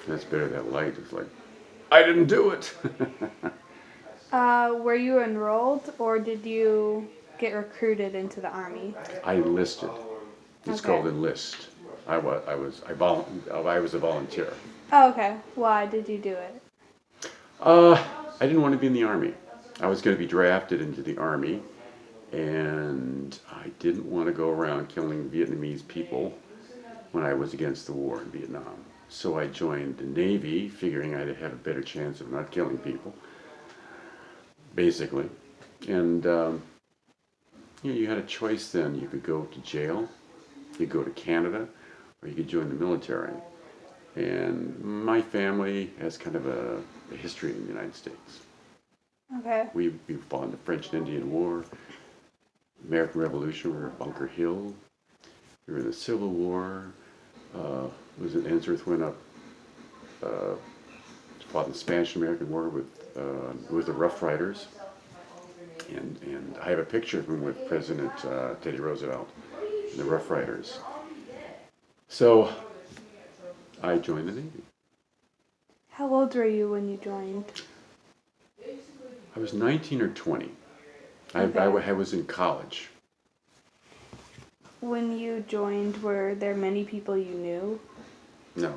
That's better, that light. It's like, I didn't do it. Were you enrolled or did you get recruited into the army? I enlisted. It's Okay. called enlist. I was a volunteer. Oh, okay. Why did you do it? Uh, I didn't want to be in the army. I was going to be drafted into the army, and I didn't want to go around killing Vietnamese people when I was against the war in Vietnam. So I joined the Navy, figuring I'd have a better chance of not killing people, basically. And you had a choice then. You could go to jail, you could go to Canada, or you could join the military. And my family has kind of a history in the United States. Okay. We fought in the French and Indian War, American Revolution. We were at Bunker Hill. We were in the Civil War. Was it Ensworth went up, uh, fought in the Spanish American War with the Rough Riders. And I have a picture of him with President Teddy Roosevelt and the Rough Riders. So I joined the Navy. How old were you when you joined? I was 19 or 20. Okay. I was in college. When you joined, were there many people you knew? No,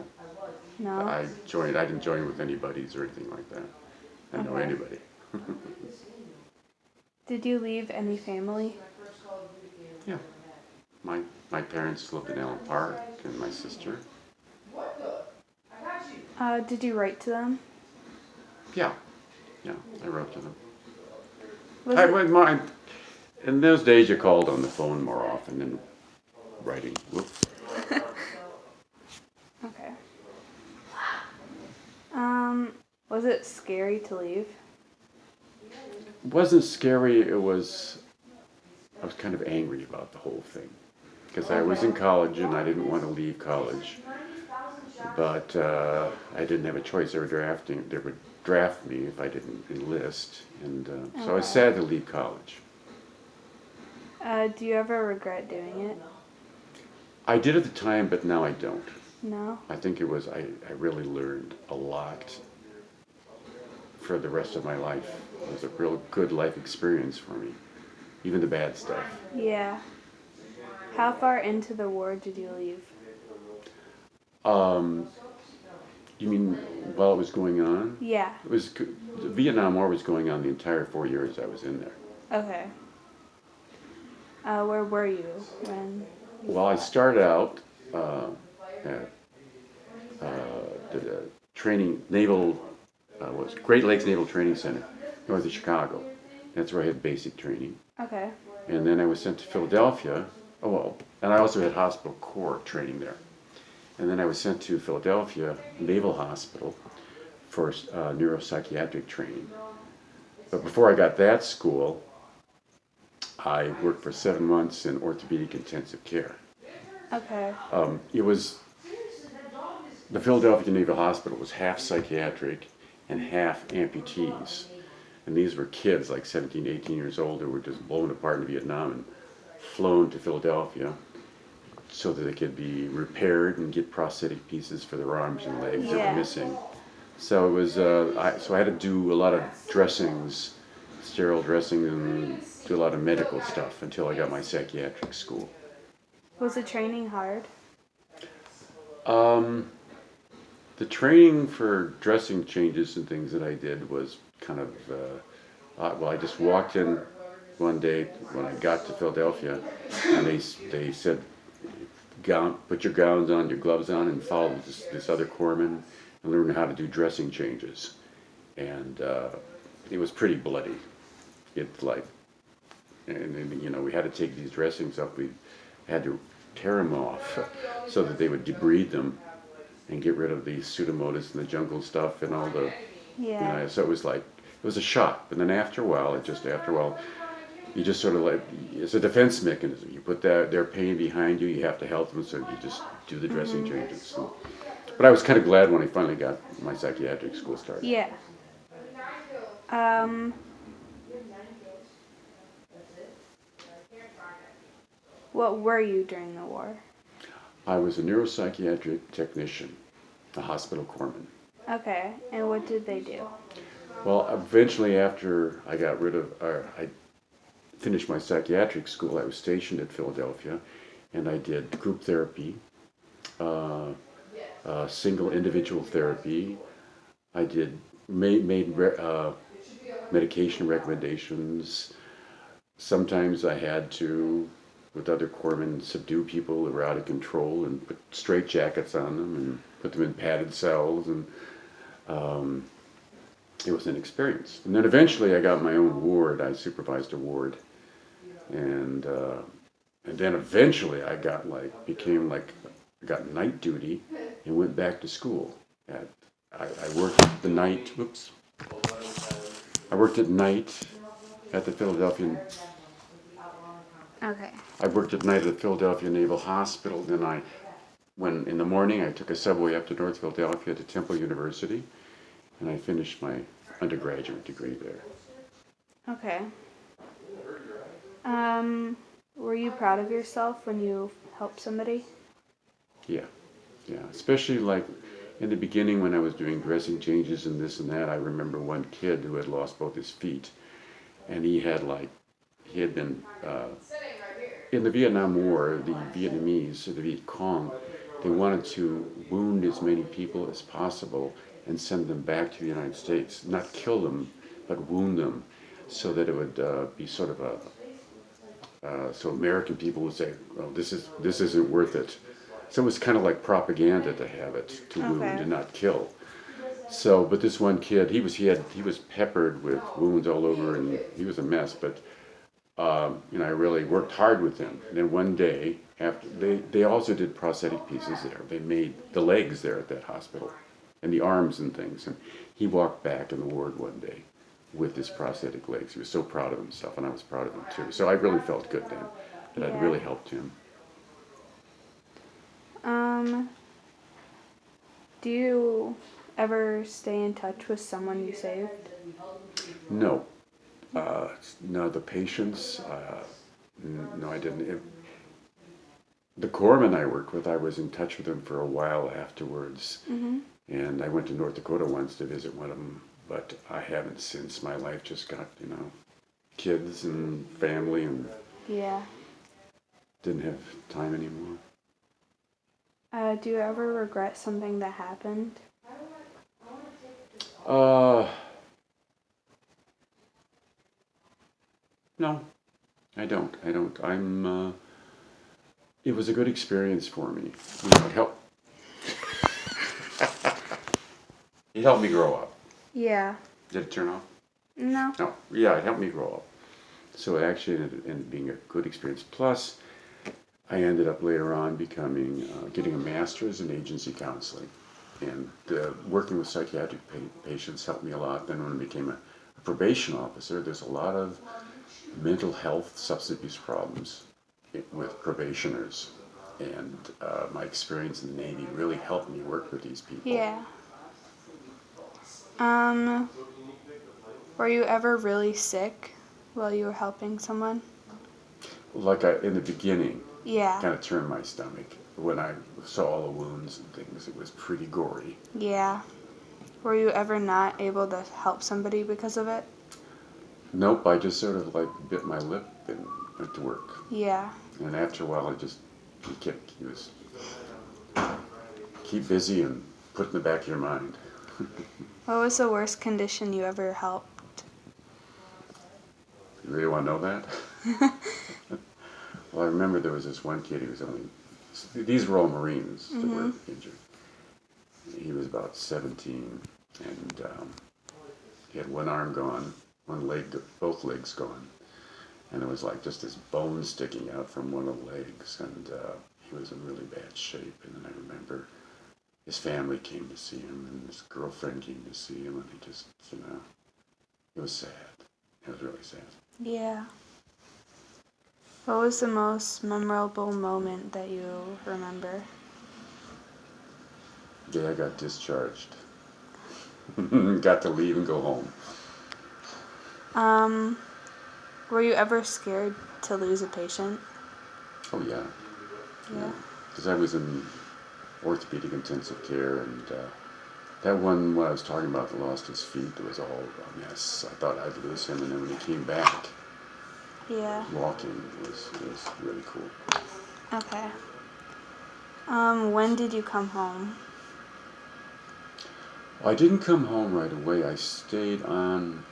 No? I didn't join with anybody's or anything like that. I didn't know Okay. anybody. Did you leave any family? Yeah. My parents lived in Allen Park, and my sister. Did you write to them? Yeah, yeah, I wrote to them. Was I it- went my In those days, you called on the phone more often than writing. Whoops. Okay. Was it scary to leave? It wasn't scary. I was kind of angry about the whole thing because I was in college and I didn't want to leave college, but I didn't have a choice. They would draft me if I didn't enlist, and so I was sad to leave college. Do you ever regret doing it? I did at the time, but now I don't. No? I think I really learned a lot for the rest of my life. It was a real good life experience for me, even the bad stuff. Yeah. How far into the war did you leave? You mean while it was going on? Yeah. The Vietnam War was going on the entire 4 years I was in there. Okay. Where were you when? Well, I started out at the training naval was Great Lakes Naval Training Center north of Chicago. That's where I had basic training, Okay. and then I was sent to Philadelphia. Oh well, and I also had hospital corps training there. And then I was sent to Philadelphia Naval Hospital for neuropsychiatric training. But before I got that school, I worked for 7 months in orthopedic intensive care. Okay. It was the Philadelphia Naval Hospital was half psychiatric and half amputees. And these were kids like 17, 18 years old who were just blown apart in Vietnam and flown to Philadelphia so that they could be repaired and get prosthetic pieces for their arms and legs that Yeah. were missing. So it was, so I had to do a lot of dressings, sterile dressing, and do a lot of medical stuff until I got my psychiatric school. Was the training hard? The training for dressing changes and things that I did was kind of, well, I just walked in one day when I got to Philadelphia, and they said, put your gowns on, your gloves on, and follow this other corpsman and learn how to do dressing changes. And it was pretty bloody. It's like, and we had to take these dressings up. We had to tear them off so that they would debride them and get rid of the pseudomonas and the jungle stuff and all the, Yeah. so it was a shock. But then after a while, you just sort of like, it's a defense mechanism. You put their pain behind you, you have to help them, so you just do the dressing changes. So, but I was kind of glad when I finally got my psychiatric school started. Yeah. What were you during the war? I was a neuropsychiatric technician. a hospital corpsman. Okay. And what did they do? Well, eventually, after I got rid of, or I finished my psychiatric school, I was stationed at Philadelphia, and I did group therapy, uh, single individual therapy. I did made medication recommendations. Sometimes I had to, with other corpsmen, subdue people that were out of control and put straitjackets on them and put them in padded cells, and it was an experience. And then eventually I got my own ward. I supervised a ward, and then eventually I got I got night duty and went back to school. I worked the night. Whoops. I worked at night at the Philadelphia. Okay. I worked at night at the Philadelphia Naval Hospital. Then when in the morning, I took a subway up to North Philadelphia to Temple University, and I finished my undergraduate degree there. Okay. Were you proud of yourself when you helped somebody? Yeah, yeah. Especially like in the beginning when I was doing dressing changes and this and that. I remember one kid who had lost both his feet, and he had been in the Vietnam War. The Vietnamese, the Viet Cong, they wanted to wound as many people as possible and send them back to the United States. Not kill them, but wound them, so that it would be sort of so American people would say, "Well, this isn't worth it." So it was kind of like propaganda to have it, to wound Okay. and not kill. So, but this one kid, he was peppered with wounds all over, and he was a mess. But I really worked hard with him. And then one day, after they also did prosthetic pieces there. They made the legs there at that hospital, and the arms and things. And he walked back in the ward one day with his prosthetic legs. He was so proud of himself, and I was proud of him too. So I really felt good then that I'd really helped him. Do you ever stay in touch with someone you saved? No, no, the patients. No, I didn't. The corpsmen I worked with, I was in touch with them for a while afterwards, and I went to North Dakota once to visit one of them. But I haven't since. My life just got, kids and family, and Yeah. didn't have time anymore. Do you ever regret something that happened? No, I don't. It was a good experience for me. It helped. It helped me grow up. Yeah. Did it turn off? No. No. Yeah, it helped me grow up. So it actually ended up being a good experience. Plus, I ended up later on getting a master's in agency counseling. And working with psychiatric patients helped me a lot. Then when I became a probation officer, there's a lot of mental health substance abuse problems with probationers. And my experience in the Navy really helped me work with these people. Yeah. Were you ever really sick while you were helping someone? Like in the beginning, Yeah. kind of turned my stomach. When I saw all the wounds and things, it was pretty gory. Yeah. Were you ever not able to help somebody because of it? Nope, I just sort of bit my lip and went to work. Yeah. And after a while, keep busy and put in the back of your mind. What was the worst condition you ever helped? You really want to know that? Well, I remember there was this one kid, these were all Marines that were injured. He was about 17, and he had one arm gone, both legs gone. And it was like just this bone sticking out from one of the legs, and he was in really bad shape. And then I remember his family came to see him, and his girlfriend came to see him, and he just, it was sad. It was really sad. Yeah. What was the most memorable moment that you remember? The day I got discharged. Got to leave and go home. Were you ever scared to lose a patient? Oh, yeah. Yeah. Because I was in orthopedic intensive care, and that one when I was talking about that lost his feet, it was all a mess. I thought I'd lose him, and then when he came back Yeah. walking, it was really cool. Okay. When did you come home? I didn't come home right away. I stayed on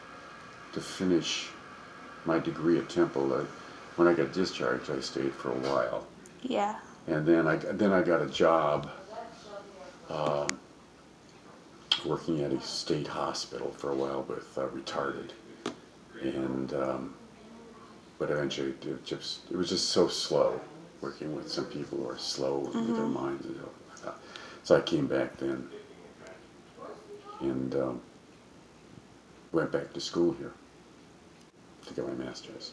to finish my degree at Temple. When I got discharged, I stayed for a while, Yeah. and then I got a job working at a state hospital for a while with retarded, and but eventually it was just so slow working with some people who are slow with their minds. And so I came back then and went back to school here to get my master's.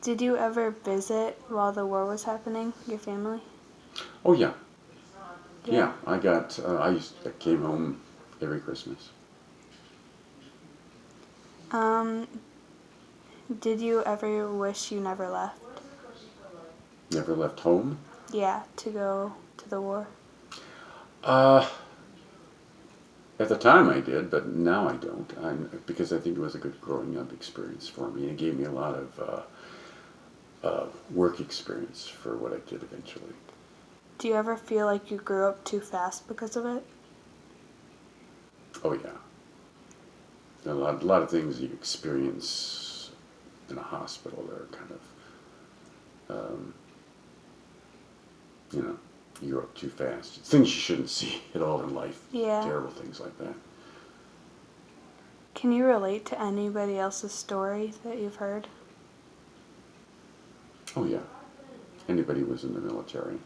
Did you ever visit while the war was happening, your family? Oh yeah, yeah. I came home every Christmas. Did you ever wish you never left? Never left home. Yeah, to go to the war. Uh, at the time I did, but now I don't. Because I think it was a good growing up experience for me. It gave me a lot of work experience for what I did eventually. Do you ever feel like you grew up too fast because of it? Oh yeah. A lot of things you experience in a hospital that are kind of, you grow up too fast. Things you shouldn't see at all in life. Yeah. Terrible things like that. Can you relate to anybody else's story that you've heard? Oh yeah. Anybody who was in the military,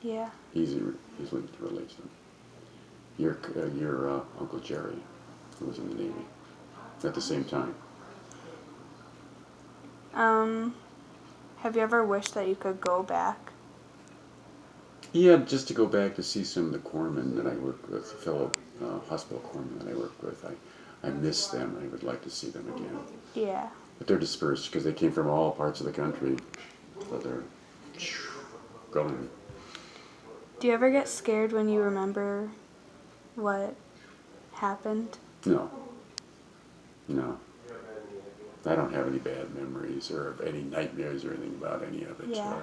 Yeah. easily to relate to them. Your Uncle Jerry, who was in the Navy, at the same time. Have you ever wished that you could go back? Yeah, just to go back to see some of the corpsmen that I worked with, fellow hospital corpsmen that I worked with. I miss them. I would like to see them again. Yeah. But they're dispersed because they came from all parts of the country. So they're going. Do you ever get scared when you remember what happened? No. No. I don't have any bad memories or any nightmares or anything about any of it. Yeah.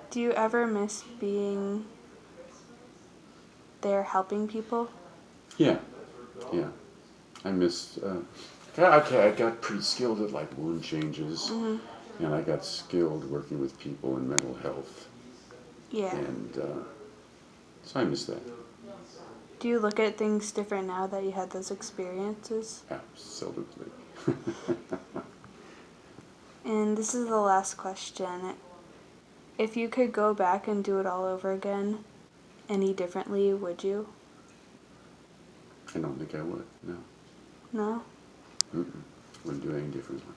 Do you ever miss being there helping people? Yeah. Yeah. I miss. I got pretty skilled at like wound changes, and I got skilled working with people in mental health, Yeah. and so I miss that. Do you look at things different now that you had those experiences? Absolutely. And this is the last question. If you could go back and do it all over again, any differently, would you? I don't think I would. No. No? Wouldn't do anything differently.